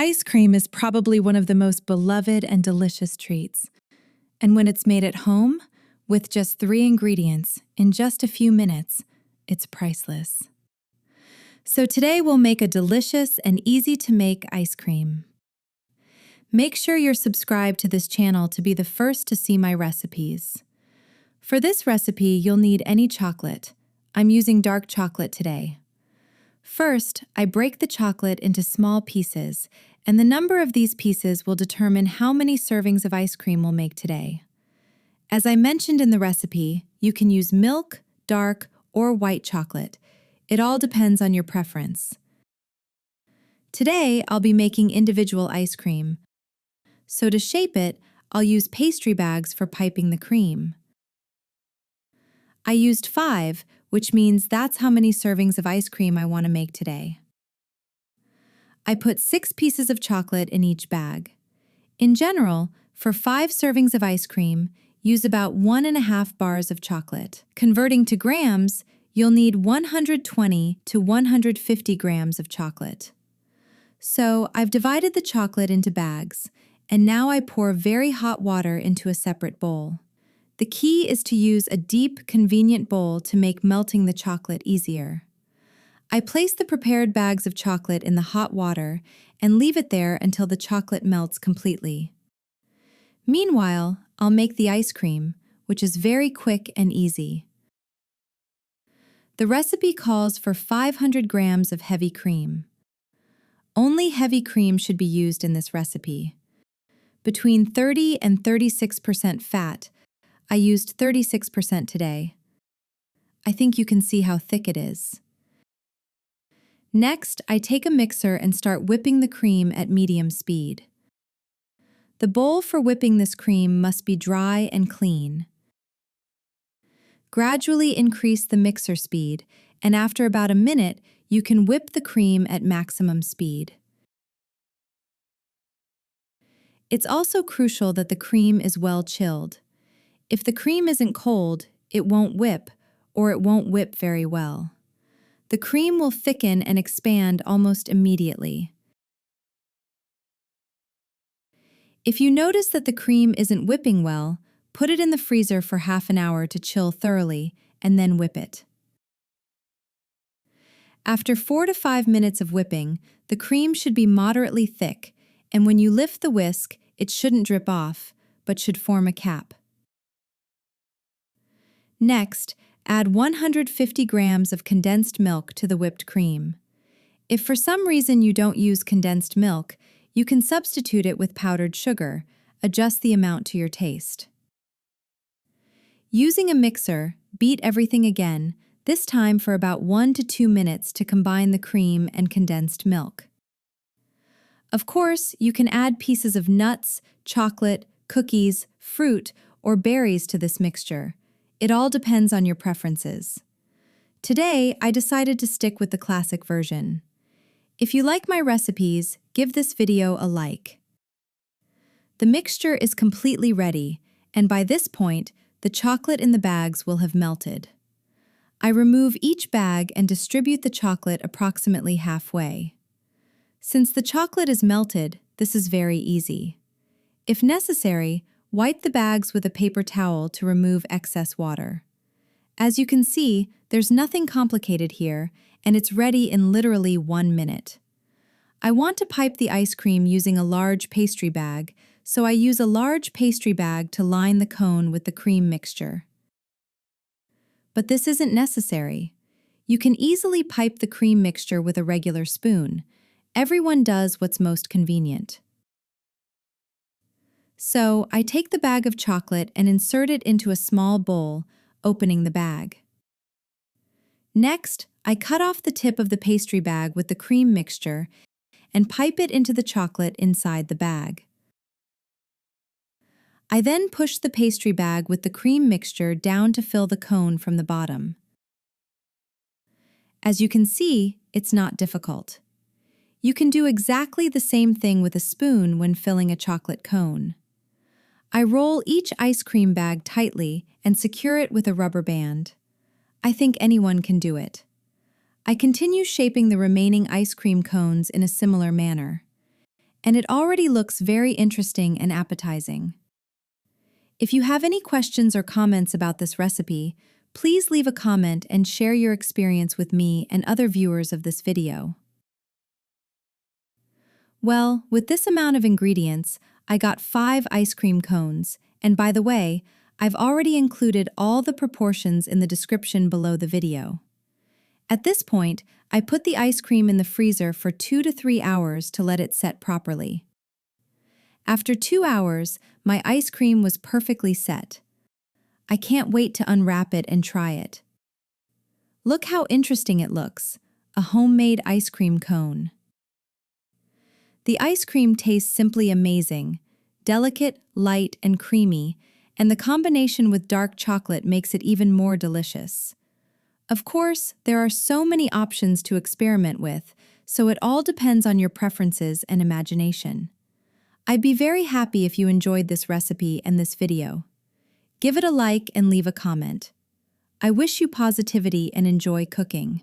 Ice cream is probably one of the most beloved and delicious treats. And when it's made at home, with just 3 ingredients, in just a few minutes, it's priceless. So today we'll make a delicious and easy-to-make ice cream. Make sure you're subscribed to this channel to be the first to see my recipes. For this recipe, you'll need any chocolate. I'm using dark chocolate today. First, I break the chocolate into small pieces, and the number of these pieces will determine how many servings of ice cream we'll make today. As I mentioned in the recipe, you can use milk, dark, or white chocolate. It all depends on your preference. Today, I'll be making individual ice cream. So to shape it, I'll use pastry bags for piping the cream. I used 5, which means that's how many servings of ice cream I want to make today. I put 6 pieces of chocolate in each bag. In general, for 5 servings of ice cream, use about 1.5 bars of chocolate. Converting to grams, you'll need 120 to 150 grams of chocolate. So I've divided the chocolate into bags, and now I pour very hot water into a separate bowl. The key is to use a deep, convenient bowl to make melting the chocolate easier. I place the prepared bags of chocolate in the hot water and leave it there until the chocolate melts completely. Meanwhile, I'll make the ice cream, which is very quick and easy. The recipe calls for 500 grams of heavy cream. Only heavy cream should be used in this recipe. Between 30 and 36% fat, I used 36% today. I think you can see how thick it is. Next, I take a mixer and start whipping the cream at medium speed. The bowl for whipping this cream must be dry and clean. Gradually increase the mixer speed, and after about a minute, you can whip the cream at maximum speed. It's also crucial that the cream is well chilled. If the cream isn't cold, it won't whip, or it won't whip very well. The cream will thicken and expand almost immediately. If you notice that the cream isn't whipping well, put it in the freezer for half an hour to chill thoroughly, and then whip it. After 4 to 5 minutes of whipping, the cream should be moderately thick, and when you lift the whisk, it shouldn't drip off, but should form a cap. Next, add 150 grams of condensed milk to the whipped cream. If for some reason you don't use condensed milk, you can substitute it with powdered sugar. Adjust the amount to your taste. Using a mixer, beat everything again, this time for about 1 to 2 minutes to combine the cream and condensed milk. Of course, you can add pieces of nuts, chocolate, cookies, fruit, or berries to this mixture. It all depends on your preferences. Today, I decided to stick with the classic version. If you like my recipes, give this video a like. The mixture is completely ready, and by this point, the chocolate in the bags will have melted. I remove each bag and distribute the chocolate approximately halfway. Since the chocolate is melted, this is very easy. If necessary, wipe the bags with a paper towel to remove excess water. As you can see, there's nothing complicated here, and it's ready in literally 1 minute. I want to pipe the ice cream using a large pastry bag, so I use a large pastry bag to line the cone with the cream mixture. But this isn't necessary. You can easily pipe the cream mixture with a regular spoon. Everyone does what's most convenient. So, I take the bag of chocolate and insert it into a small bowl, opening the bag. Next, I cut off the tip of the pastry bag with the cream mixture and pipe it into the chocolate inside the bag. I then push the pastry bag with the cream mixture down to fill the cone from the bottom. As you can see, it's not difficult. You can do exactly the same thing with a spoon when filling a chocolate cone. I roll each ice cream bag tightly and secure it with a rubber band. I think anyone can do it. I continue shaping the remaining ice cream cones in a similar manner. and it already looks very interesting and appetizing. If you have any questions or comments about this recipe, please leave a comment and share your experience with me and other viewers of this video. Well, with this amount of ingredients, I got 5 ice cream cones, and by the way, I've already included all the proportions in the description below the video. At this point, I put the ice cream in the freezer for 2 to 3 hours to let it set properly. After 2 hours, my ice cream was perfectly set. I can't wait to unwrap it and try it. Look how interesting it looks, a homemade ice cream cone. The ice cream tastes simply amazing, delicate, light, and creamy, and the combination with dark chocolate makes it even more delicious. Of course, there are so many options to experiment with, so it all depends on your preferences and imagination. I'd be very happy if you enjoyed this recipe and this video. Give it a like and leave a comment. I wish you positivity and enjoy cooking.